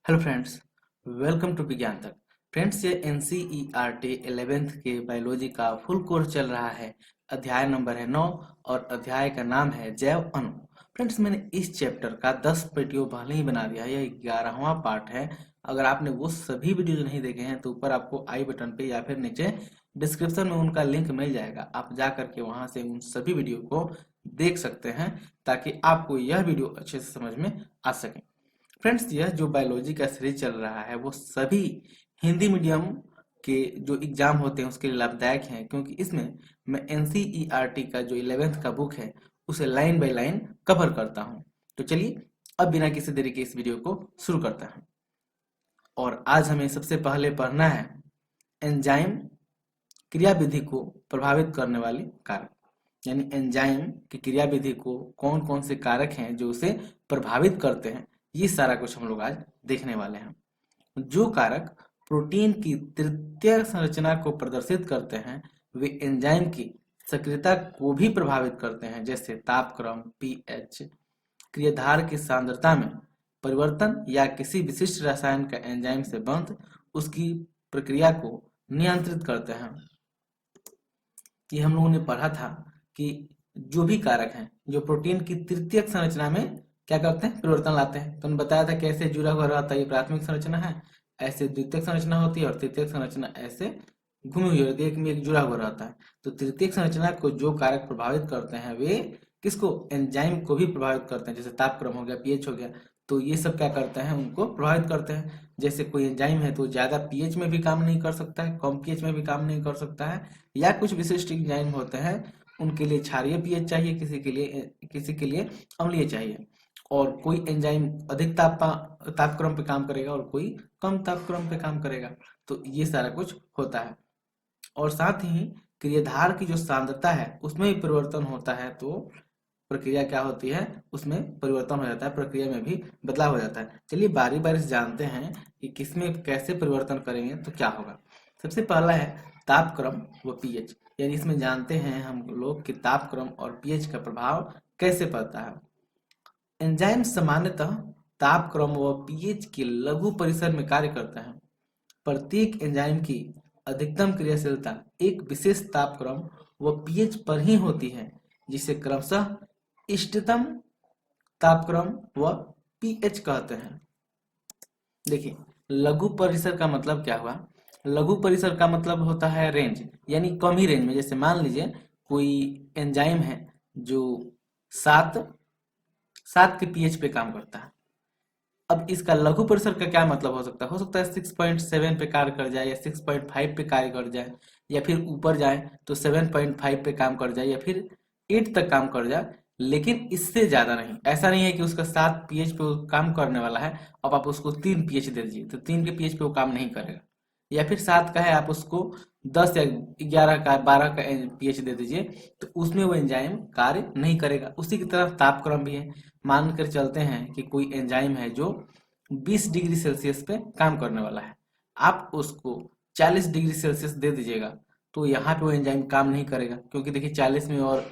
Hello friends, welcome to विज्ञान तक। Friends, ये NCERT 11th के बायोलॉजी का फुल कोर्स चल रहा है। अध्याय नंबर है 9 और अध्याय का नाम है जैव अणु। फ्रेंड्स, मैंने इस चैप्टर का 10 वीडियो पहले ही बना दिया है। यह 11वां पार्ट है। अगर आपने वो सभी वीडियो जो नहीं देखे हैं तो ऊपर आपको आई बटन पे या फिर नीचे डिस्क्रिप्शन में उनका लिंक मिल जाएगा। आप जा करके वहां से उन सभी वीडियो को देख सकते हैं ताकि आपको यह वीडियो अच्छे से समझ में आ सके। फ्रेंड्स, यह जो बायोलॉजी का सीरीज चल रहा है वो सभी हिंदी मीडियम के जो एग्जाम होते हैं उसके लिए लाभदायक हैं, क्योंकि इसमें मैं NCERT का जो 11th का बुक है उसे लाइन बाय लाइन कवर करता हूं। तो चलिए अब बिना किसी देरी के इस वीडियो को शुरू करते हैं। और आज हमें सबसे पहले पढ़ना है एंजाइम क्रियाविधि को प्रभावित करने वाले कारक, यानी एंजाइम की क्रियाविधि को कौन कौन से कारक हैं जो उसे प्रभावित करते हैं। ये सारा कुछ हम लोग आज देखने वाले हैं। जो कारक प्रोटीन की तृतीय संरचना को प्रदर्शित करते हैं वे एंजाइम की सक्रियता को भी प्रभावित करते हैं, जैसे तापक्रम, pH, क्रियाधार की सांद्रता में परिवर्तन या किसी विशिष्ट रसायन का एंजाइम से बंध उसकी प्रक्रिया को नियंत्रित करते हैं। ये हम लोगों ने पढ़ा था कि जो भी कारक हैं जो प्रोटीन की तृतीयक संरचना में क्या करते हैं, परिवर्तन लाते हैं। तो हमने बताया था कैसे जुड़ा हुआ रहता है। ये प्राथमिक संरचना है, ऐसे द्वितीयक संरचना होती है और तृतीयक संरचना ऐसे घूमी हुई होती है, एक में एक जुड़ा हुआ रहता है। तो तृतीयक संरचना को जो कारक प्रभावित करते हैं वे किसको, एंजाइम को भी प्रभावित करते हैं, जैसे तापक्रम हो गया, pH हो गया। तो ये सब क्या करते हैं, उनको प्रभावित करते हैं। जैसे कोई एंजाइम है तो ज्यादा pH में भी काम नहीं कर सकता है, कम pH में भी काम नहीं कर सकता है, या कुछ विशिष्ट एंजाइम होते हैं उनके लिए क्षारीय pH चाहिए, किसी के लिए अम्लीय चाहिए। और कोई एंजाइम अधिक तापक्रम पे काम करेगा और कोई कम तापक्रम पे काम करेगा। तो ये सारा कुछ होता है। और साथ ही क्रियाधार की जो सांद्रता है उसमें भी परिवर्तन होता है, तो प्रक्रिया क्या होती है, उसमें परिवर्तन हो जाता है, प्रक्रिया में भी बदलाव हो जाता है। चलिए बारी बारी से जानते हैं कि किसमें कैसे परिवर्तन करेंगे तो क्या होगा। सबसे पहला है तापक्रम व pH, यानी इसमें जानते हैं हम लोग कि तापक्रम और pH का प्रभाव कैसे पड़ता है। एंजाइम सामान्यतः तापक्रम व pH के लघु परिसर में कार्य करता है। प्रत्येक एंजाइम की अधिकतम क्रियाशीलता एक विशेष तापक्रम व pH पर ही होती है, जिसे क्रमशः इष्टतम तापक्रम व pH कहते हैं। देखिए, लघु परिसर का मतलब क्या हुआ। लघु परिसर का मतलब होता है रेंज, यानी कम ही रेंज में। जैसे मान लीजिए कोई एंजाइम है जो 7 के pH पे काम करता है। अब इसका लघु परिसर का क्या मतलब हो सकता है 6.7 पे कार्य कर जाए, या 6.5 पे कार्य कर जाए, या फिर ऊपर जाए तो 7.5 पे काम कर जाए, या फिर 8 तक काम कर जाए, लेकिन इससे ज्यादा नहीं। ऐसा नहीं है कि उसका 7 pH पे वो काम करने वाला है, अब आप उसको 3 pH दे दीजिए तो 3 के pH पे वो काम नहीं करेगा। या फिर 7 का है, आप उसको 10 या 11 का 12 का pH दे दीजिए तो उसमें वो एंजाइम कार्य नहीं करेगा। उसी की तरह तापक्रम भी है। मान कर चलते हैं कि कोई एंजाइम है जो 20 डिग्री सेल्सियस पे काम करने वाला है, आप उसको 40 डिग्री सेल्सियस दे दीजिएगा तो यहाँ पे वो एंजाइम काम नहीं करेगा, क्योंकि देखिए 40 में और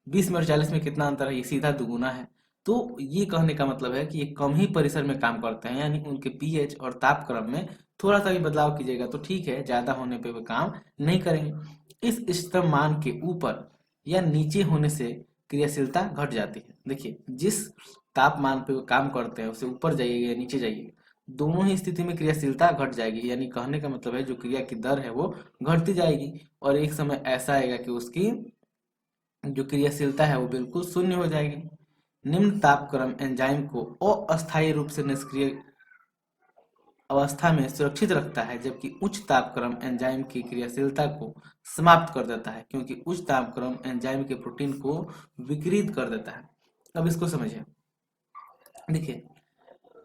20 में और 40 में कितना अंतर है, ये सीधा दुगुना है। तो ये कहने का मतलब है कि ये कम ही परिसर में काम करते हैं, यानी उनके pH और तापक्रम में थोड़ा सा भी बदलाव कीजिएगा तो ठीक है, ज्यादा होने पे वो काम नहीं करेंगे। इस इष्टतम मान के ऊपर या नीचे होने से क्रियाशीलता घट जाती है। देखिए, जिस तापमान पे वो काम करते हैं उसे ऊपर जाइएगा या नीचे जाइएगा, दोनों ही स्थिति में क्रियाशीलता घट जाएगी। यानी कहने का मतलब है जो क्रिया की दर है वो घटती जाएगी, और एक समय ऐसा आएगा कि उसकी जो क्रियाशीलता है वो बिल्कुल शून्य हो जाएगी। निम्न तापक्रम एंजाइम को अस्थायी रूप से निष्क्रिय अवस्था में सुरक्षित रखता है, जबकि उच्च तापक्रम एंजाइम की क्रियाशीलता को समाप्त कर देता है, क्योंकि उच्च तापक्रम एंजाइम के प्रोटीन को विकृत कर देता है। अब इसको समझिए। देखिए,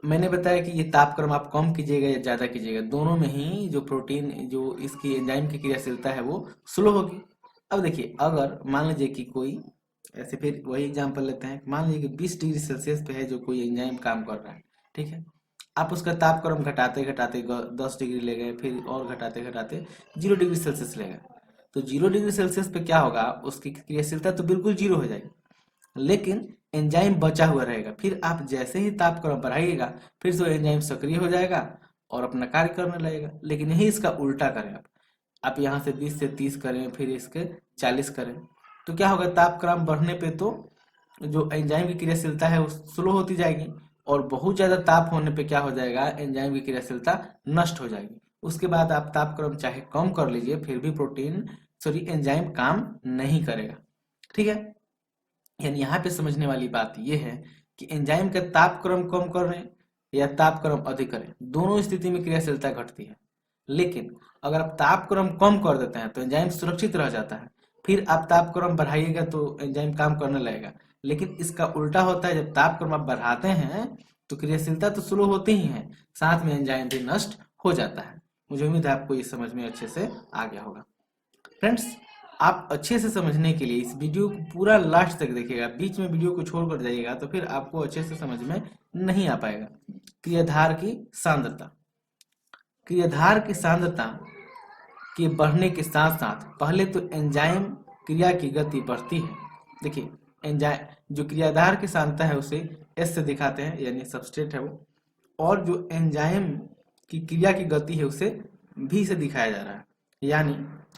मैंने बताया कि ये तापक्रम आप कम कीजिएगा या ज्यादा कीजिएगा, दोनों में ही जो प्रोटीन जो इसकी एंजाइम की क्रियाशीलता है वो स्लो होगी। अब देखिए, अगर मान लीजिए कि कोई ऐसे, फिर वही एग्जांपल लेते हैं, मान लीजिए कि 20 डिग्री सेल्सियस पे है जो कोई एंजाइम काम कर रहा है, ठीक है। आप उसका तापक्रम घटाते घटाते 10 डिग्री ले गए, फिर और घटाते घटाते 0 डिग्री सेल्सियस ले गए, तो 0 डिग्री सेल्सियस पे क्या होगा, उसकी क्रियाशीलता तो बिल्कुल जीरो हो जाएगी। लेकिन एंजाइम बचा हुआ रहेगा। फिर आप जैसे ही तापक्रम बढ़ाइएगा फिर से एंजाइम सक्रिय हो जाएगा और अपना कार्य करने लगेगा। लेकिन यही इसका उल्टा करें आप यहाँ से 20 से 30 करें, फिर इसके 40 करें, तो क्या होगा, तापक्रम बढ़ने पे तो जो एंजाइम की क्रियाशीलता है वो स्लो होती जाएगी, और बहुत ज़्यादा ताप होने पे क्या हो जाएगा, एंजाइम की क्रियाशीलता नष्ट हो जाएगी। उसके बाद आप तापक्रम चाहे कम कर लीजिए फिर भी एंजाइम काम नहीं करेगा। ठीक है, यानी यहाँ पे समझने वाली बात यह है कि एंजाइम का तापक्रम कम करें या तापक्रम अधिक करें, दोनों स्थिति में क्रियाशीलता घटती है। लेकिन अगर आप तापक्रम कम कर देते हैं तो एंजाइम सुरक्षित रह जाता है, फिर आप तापक्रम बढ़ाइएगा तो एंजाइम काम करने लगेगा। लेकिन इसका उल्टा होता है, जब तापक्रम आप बढ़ाते हैं तो क्रियाशीलता तो शुरू होती ही है, साथ में एंजाइम भी नष्ट हो जाता है। मुझे उम्मीद है आपको ये समझ में अच्छे से आ गया होगा। फ्रेंड्स, आप अच्छे से समझने के लिए इस वीडियो को पूरा लास्ट तक देखिएगा, बीच में वीडियो को छोड़ कर जाइएगा तो फिर आपको अच्छे से समझ में नहीं आ पाएगा। क्रियाधार की सांद्रता, क्रियाधार की सांद्रता के बढ़ने के साथ साथ पहले तो एंजाइम क्रिया की गति बढ़ती है। देखिए, एंजाइम जो क्रियाधार की सांद्रता है उसे एस से दिखाते हैं, यानी सबस्ट्रेट है वो, और जो एंजाइम की क्रिया की गति है उसे भी से दिखाया जा रहा है। यानी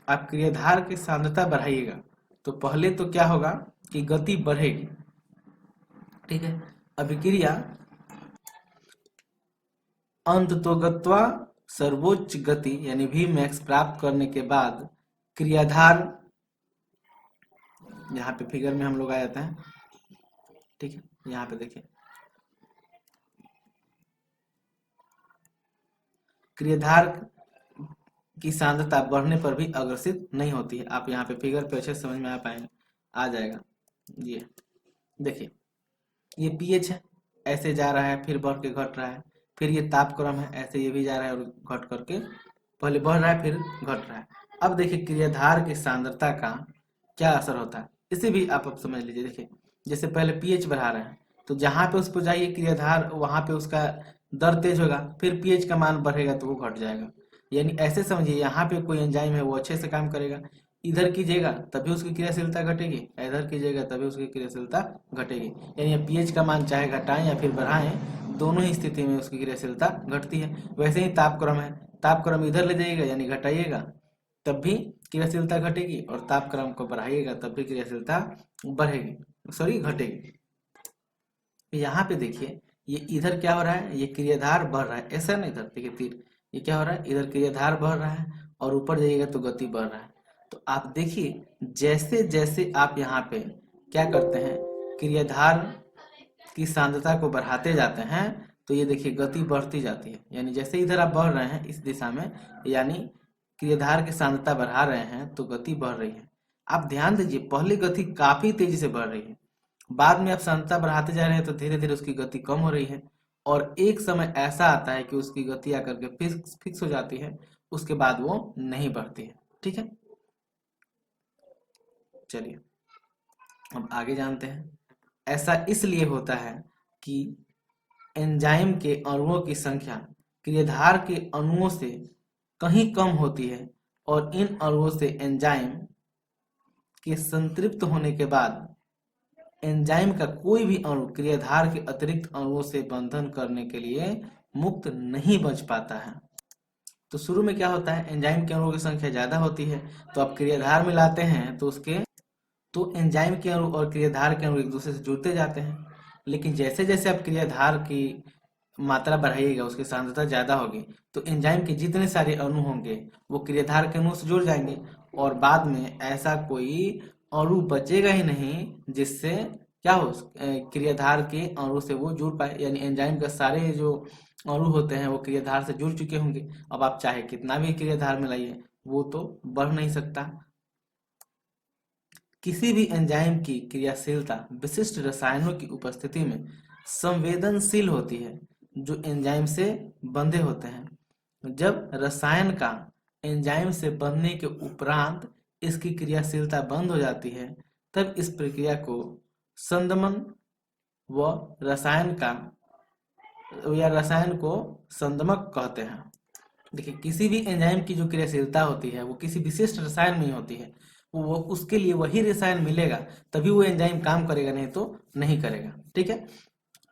आप क्रियाधार की सांद्रता बढ़ाइएगा तो पहले तो क्या होगा कि गति बढ़ेगी। ठीक है, अभिक्रिया अंततोगत्वा सर्वोच्च गति यानी वी मैक्स प्राप्त करने के बाद क्रियाधार, यहाँ पे फिगर में हम लोग आ जाते हैं। ठीक है, यहाँ पे देखिए, क्रियाधार की सांद्रता बढ़ने पर भी अग्रसित नहीं होती है। आप यहाँ पे फिगर पे अच्छे समझ में आ जाएगा। ये देखिए, ये पीएच है, ऐसे जा रहा है फिर बढ़ के घट रहा है, फिर ये तापक्रम है, ऐसे ये भी जा रहा है और घट करके पहले बढ़ रहा है फिर घट रहा है। अब देखिए क्रियाधार की सांद्रता का क्या असर होता है, इसे भी आप अब समझ लीजिए। देखिए, जैसे पहले पीएच बढ़ा रहे हैं तो जहाँ पे उस पर जाइए क्रियाधार, वहां पे उसका दर तेज होगा, फिर पीएच का मान बढ़ेगा तो वो घट जाएगा। यानी ऐसे समझिए, यहाँ पे कोई एंजाइम है वो अच्छे से काम करेगा, इधर कीजिएगा तभी उसकी क्रियाशीलता घटेगी, इधर कीजिएगा तभी उसकी क्रियाशीलता घटेगी। यानी पीएच का मान चाहे घटाएं या फिर बढ़ाएं, दोनों ही स्थिति में उसकी क्रियाशीलता घटती है। वैसे ही तापक्रम है, तापक्रम इधर ले जाइएगा यानी घटाइएगा तब भी क्रियाशीलता घटेगी, और तापक्रम को बढ़ाइएगा तब भी क्रियाशीलता बढ़ेगी, सॉरी घटेगी। यहाँ पे देखिए, ये इधर क्या हो रहा है, ये क्रियाधार बढ़ रहा है, ऐसा ना, इधर देखिए तीर, ये क्या हो रहा है, इधर क्रियाधार बढ़ रहा है और ऊपर जाइएगा तो गति बढ़ रहा है। तो आप देखिए, जैसे जैसे आप यहाँ पे क्या करते हैं, क्रियाधार की सांद्रता को बढ़ाते जाते हैं तो ये देखिए गति बढ़ती जाती है। यानी जैसे इधर आप बढ़ रहे हैं इस दिशा में, यानी क्रियाधार की सांद्रता बढ़ा रहे हैं तो गति बढ़ रही है। आप ध्यान दीजिए, पहले गति काफी तेजी से बढ़ रही है, बाद में आप सांद्रता बढ़ाते जा रहे हैं तो धीरे धीरे उसकी गति कम हो रही है, और एक समय ऐसा आता है कि उसकी गति आकर के फिक्स हो जाती है, उसके बाद वो नहीं बढ़ती है। ठीक है, चलिए अब आगे जानते हैं। ऐसा इसलिए होता है कि एंजाइम के अणुओं की संख्या क्रियाधार के अणुओं से कहीं कम होती है, और इन अणुओं से एंजाइम के संतृप्त होने के बाद एंजाइम का कोई भी अणु क्रियाधार के अतिरिक्त अणुओं से बंधन करने के लिए मुक्त नहीं बच पाता है। तो शुरू में क्या होता है, एंजाइम के अणुओं की संख्या ज्यादा होती है, तो आप क्रियाधार मिलाते हैं तो एंजाइम के अणु और क्रियाधार के अणु एक दूसरे से जुड़ते जाते हैं। लेकिन जैसे जैसे आप क्रियाधार की मात्रा बढ़ाइएगा, उसकी सांद्रता ज्यादा होगी, तो एंजाइम के जितने सारे अणु होंगे वो क्रियाधार के अणु से जुड़ जाएंगे, और बाद में ऐसा कोई अणु बचेगा ही नहीं जिससे क्या हो, क्रियाधार के अणु से वो जुड़ पाए। यानी एंजाइम के सारे जो अणु होते हैं वो क्रियाधार से जुड़ चुके होंगे। अब आप चाहे कितना भी क्रियाधार मिलाइए वो तो बढ़ नहीं सकता। किसी भी एंजाइम की क्रियाशीलता विशिष्ट रसायनों की उपस्थिति में संवेदनशील होती है जो एंजाइम से बंधे होते हैं। जब रसायन का एंजाइम से बंधने के उपरांत इसकी क्रियाशीलता बंद हो जाती है, तब इस प्रक्रिया को संदमन व रसायन को संदमक कहते हैं। देखिए, किसी भी एंजाइम की जो क्रियाशीलता होती है वो किसी विशिष्ट रसायन में ही होती है, वो उसके लिए वही रसायन मिलेगा तभी वो एंजाइम काम करेगा, नहीं तो नहीं करेगा। ठीक है।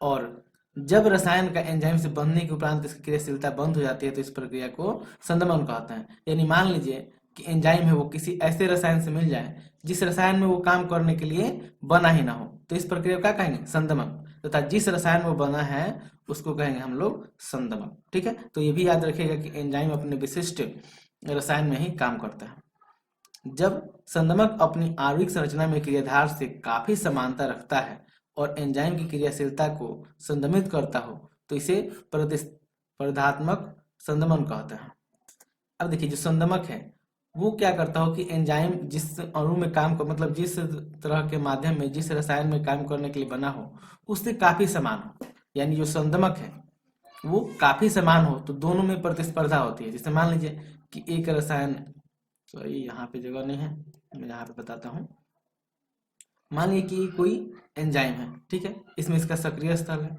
और जब रसायन का एंजाइम से बंधने के उपरांत इसकी क्रियाशीलता बंद हो जाती है तो इस प्रक्रिया को संदमन कहते हैं। यानी मान लीजिए कि एंजाइम है वो किसी ऐसे रसायन से मिल जाए जिस रसायन में वो काम करने के लिए बना ही ना हो, तो इस प्रक्रिया को क्या कहेंगे? संदमन। तथा जिस रसायन में वो बना है उसको कहेंगे हम लोग संदमन। ठीक है। तो ये भी याद रखिएगा कि एंजाइम अपने विशिष्ट रसायन में ही काम करता है। जब संदमक अपनी आणविक संरचना में क्रियाधार से काफी समानता रखता है और एंजाइम की क्रियाशीलता को संदमित करता हो तो इसे प्रतिस्पर्धात्मक संदमन कहते हैं। अब देखिए, जो संदमक है वो क्या करता हो कि एंजाइम जिस अणु में काम कर मतलब जिस तरह के माध्यम में जिस रसायन में काम करने के लिए बना हो उससे काफी समान हो। यानी जो संदमक है वो काफी समान हो तो दोनों में प्रतिस्पर्धा होती है। जैसे मान लीजिए कि एक रसायन, सॉरी यहाँ पे जगह नहीं है, मैं यहाँ पे बताता हूँ। मान लीजिए कि कोई एंजाइम है, ठीक है, इसमें इसका सक्रिय स्थल है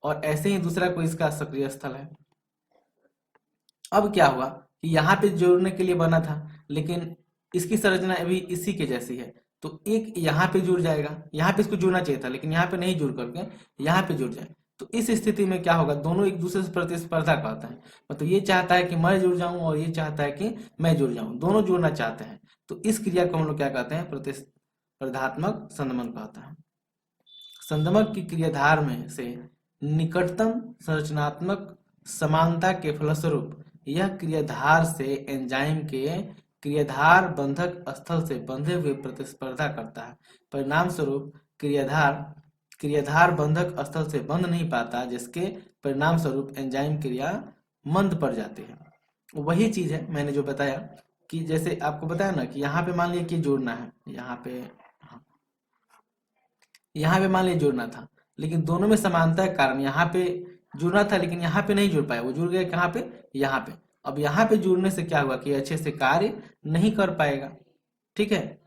और ऐसे ही दूसरा कोई इसका सक्रिय स्थल है। अब क्या हुआ कि यहाँ पे जोड़ने के लिए बना था लेकिन इसकी संरचना अभी इसी के जैसी है, तो एक यहाँ पे जुड़ जाएगा। यहाँ पे इसको जुड़ना चाहिए था लेकिन यहाँ पे नहीं जुड़ करके यहाँ पे जुड़ जाए, तो इस स्थिति में क्या होगा? दोनों एक दूसरे से प्रतिस्पर्धा करता है। मतलब ये चाहता है कि मैं जुड़ जाऊं और ये चाहता है कि मैं जुड़ जाऊं, दोनों जुड़ना चाहते हैं। तो इस क्रिया को हम लोग क्या कहते हैं? प्रतिस्पर्धात्मक संदमन कहते हैं। संदमक की क्रियाधार में से निकटतम संरचनात्मक समानता के फलस्वरूप यह क्रियाधार से एंजाइम के क्रियाधार बंधक स्थल से बंधे हुए प्रतिस्पर्धा करता है। परिणाम स्वरूप क्रियाधार बंधक स्थल से बंध नहीं पाता, जिसके परिणाम स्वरूप एंजाइम क्रिया मंद पड़ जाती है। वही चीज है मैंने जो बताया कि जैसे आपको बताया ना कि यहाँ पे मान लीजिए कि जोड़ना है, यहाँ पे मान लीजिए जोड़ना था लेकिन दोनों में समानता के कारण यहाँ पे जुड़ना था लेकिन यहाँ पे नहीं जुड़ पाया, वो जुड़ गया कहाँ पे? यहाँ पे। अब यहाँ पे जुड़ने से क्या हुआ कि अच्छे से कार्य नहीं कर पाएगा। ठीक है,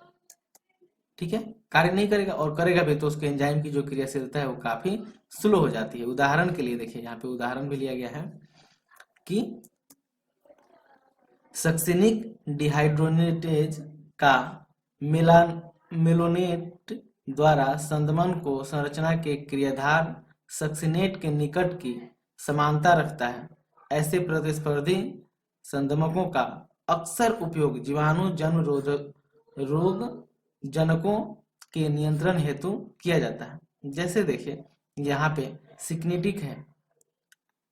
ठीक है, कार्य नहीं करेगा और करेगा भी तो उसके एंजाइम की जो क्रियाशीलता है वो काफी स्लो हो जाती है। उदाहरण के लिए देखिए, यहाँ पे उदाहरण भी लिया गया है कि सक्सिनिक डिहाइड्रोनेटेज का मेलोनेट द्वारा संदमन को संरचना के क्रियाधार सक्सिनेट के निकट की समानता रखता है। ऐसे प्रतिस्पर्धी संदमकों का अक्सर उपयोग जीवाणु जन्म रोग जनकों के नियंत्रण हेतु किया जाता है। जैसे देखिए यहाँ पे सिग्नेटिक है,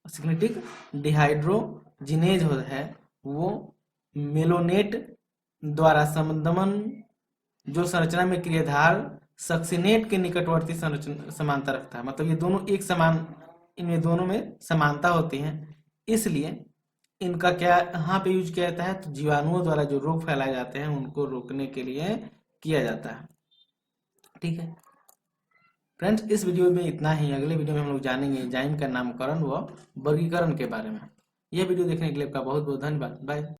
सिग्नेटिक डिहाइड्रोजिनेज है, वो मेलोनेट द्वारा संदमन जो संरचना में क्रियाधार सक्सिनेट के निकटवर्ती समानता रखता है। मतलब ये दोनों एक समान, इनमें दोनों में समानता होती है, इसलिए इनका क्या यहाँ पे यूज किया जाता है? तो जीवाणुओं द्वारा जो रोग फैलाए जाते हैं उनको रोकने के लिए किया जाता है। ठीक है फ्रेंड्स, इस वीडियो में इतना ही। अगले वीडियो में हम लोग जानेंगे एंजाइम का नामकरण व वर्गीकरण के बारे में। यह वीडियो देखने के लिए आपका बहुत बहुत धन्यवाद। बाय।